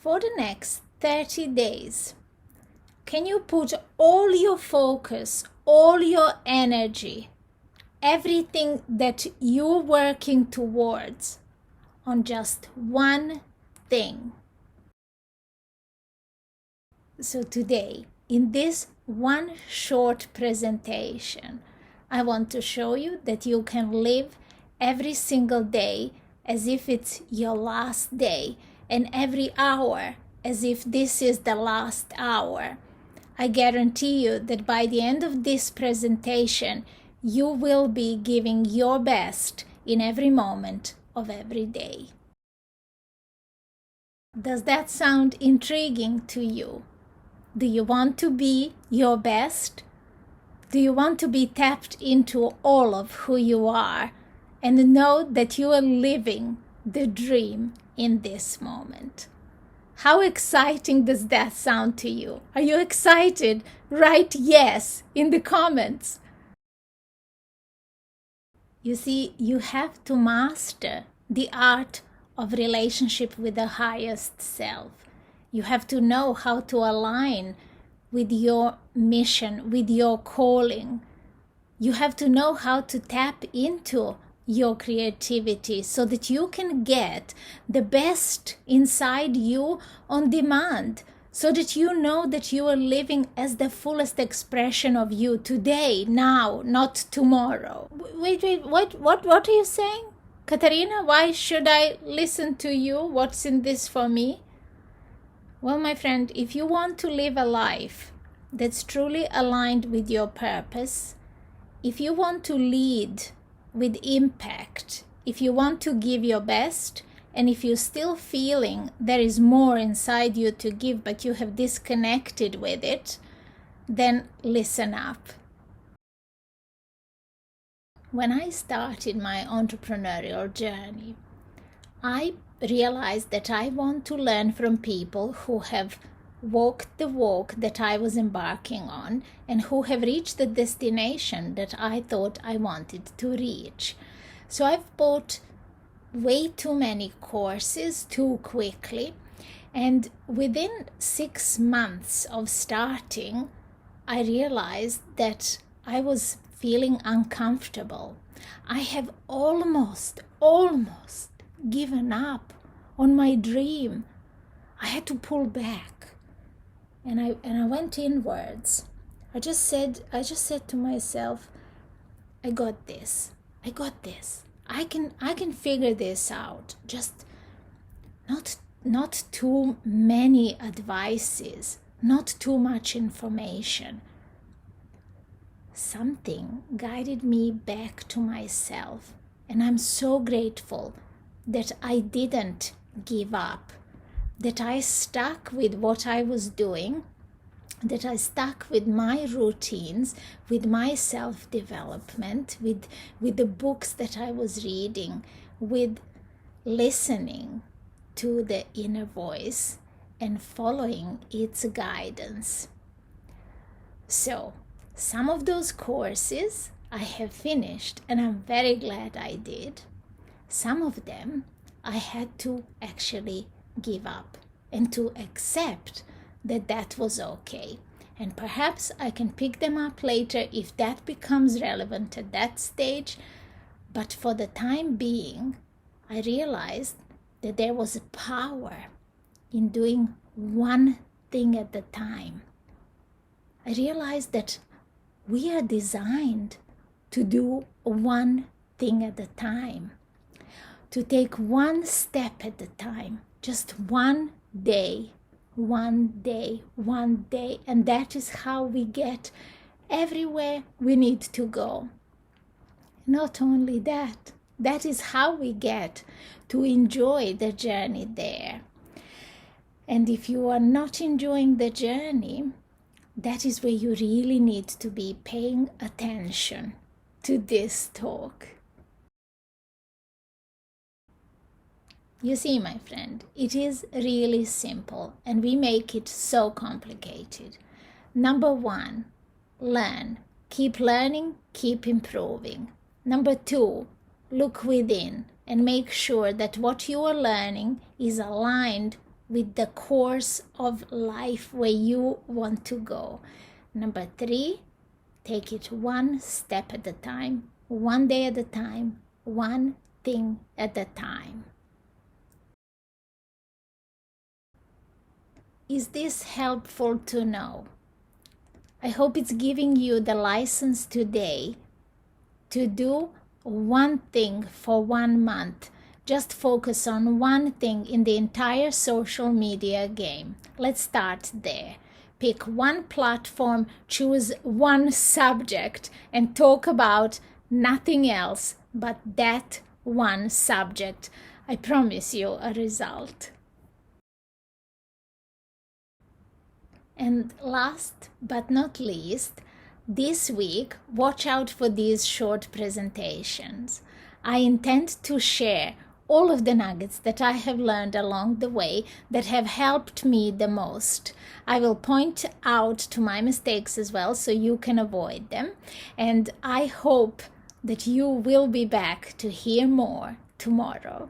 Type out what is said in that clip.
for the next 30 days, can you put all your focus, all your energy, everything that you're working towards on just one thing? So today, in this one short presentation, I want to show you that you can live every single day as if it's your last day, and every hour as if this is the last hour. I guarantee you that by the end of this presentation, you will be giving your best in every moment of every day. Does that sound intriguing to you? Do you want to be your best? Do you want to be tapped into all of who you are and know that you are living the dream in this moment? How exciting does that sound to you? Are you excited? Write yes in the comments. You see, you have to master the art of relationship with the highest self. You have to know how to align with your mission, with your calling. You have to know how to tap into your creativity so that you can get the best inside you on demand, so that you know that you are living as the fullest expression of you today, now, not tomorrow. Wait, what are you saying? Katarina, why should I listen to you? What's in this for me? Well, my friend, if you want to live a life that's truly aligned with your purpose, if you want to lead with impact, if you want to give your best, and if you're still feeling there is more inside you to give but you have disconnected with it, then listen up. When I started my entrepreneurial journey, I realized that I want to learn from people who have walked the walk that I was embarking on and who have reached the destination that I thought I wanted to reach. So I've bought way too many courses too quickly, and within 6 months of starting, I realized that I was feeling uncomfortable. I have almost given up on my dream. I had to pull back. And I went inwards. I just said to myself, I got this. I can figure this out. Just not too many advices, not too much information. Something guided me back to myself, and I'm so grateful that I didn't give up, that I stuck with what I was doing, that I stuck with my routines, with my self-development, with the books that I was reading, with listening to the inner voice and following its guidance. So, some of those courses I have finished, and I'm very glad I did. Some of them I had to actually give up and to accept that was okay. And perhaps I can pick them up later if that becomes relevant at that stage. But for the time being, I realized that there was a power in doing one thing at a time. I realized that we are designed to do one thing at a time, to take one step at a time, just one day, and that is how we get everywhere we need to go. Not only that, that is how we get to enjoy the journey there. And if you are not enjoying the journey, that is where you really need to be paying attention to this talk. You see, my friend, it is really simple and we make it so complicated. Number 1, learn. Keep learning, keep improving. Number 2, look within and make sure that what you are learning is aligned with the course of life where you want to go. Number 3, take it one step at a time, one day at a time, one thing at a time. Is this helpful to know? I hope it's giving you the license today to do one thing for 1 month. Just focus on one thing in the entire social media game. Let's start there. Pick one platform, choose one subject, and talk about nothing else but that one subject. I promise you a result. And last but not least, this week, watch out for these short presentations. I intend to share all of the nuggets that I have learned along the way that have helped me the most. I will point out to my mistakes as well so you can avoid them. And I hope that you will be back to hear more tomorrow.